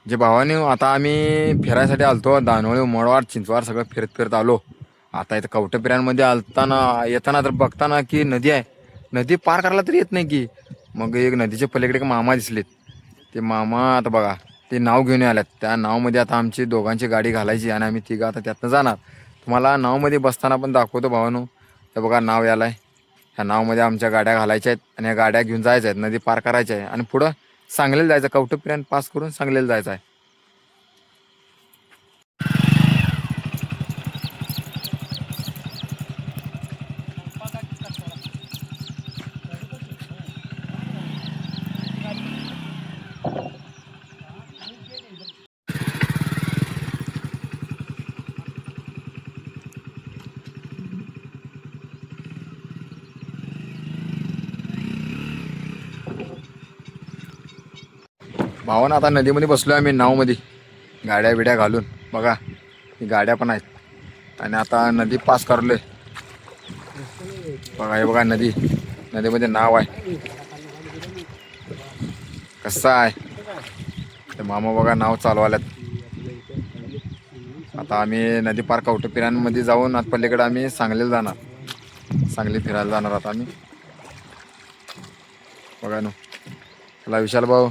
जे भावाने आता आम्ही फिरायसाठी आलतो दानोळी मोडवाड चिंचवाड सगळं फिरत फिरत आलो. आता इथं कवठेपिरांमध्ये आलताना येताना तर बघताना की नदी आहे. नदी पार करायला तरी येत नाही की. मग एक नदीच्या पलीकडे एक मामा दिसलेत. ते मामा आता बघा ते नाव घेऊन आल्यात. त्या नावमध्ये आता आमची दोघांची गाडी घालायची आणि आम्ही तिघं आता त्यातनं जाणार. तुम्हाला नावमध्ये बसताना पण दाखवतो भावानो. तर बघा नाव यालाय. ह्या नावमध्ये आमच्या गाड्या घालायच्या आहेत आणि या गाड्या घेऊन जायच्या आहेत. नदी पार करायची आहे आणि पुढं सांगलीला जायचं. कवठेपिरान पास करून सांगलीला जायचं आहे. भावानं आता नदीमध्ये बसलोय आम्ही नावमध्ये गाड्या बिड्या घालून. बघा ही गाड्या पण आहेत आणि आता नदी पास करलोय. बघा हे बघा नदी. नदीमध्ये नाव आहे. कसं आहे ते मामा बघा नाव चालवाल्यात. आता आम्ही नदी पार कवठेपिरांमध्ये जाऊन आत पलीकडे आम्ही सांगलीला जाणार. सांगली फिरायला जाणार आता आम्ही. बघा नो चला विशाल भाऊ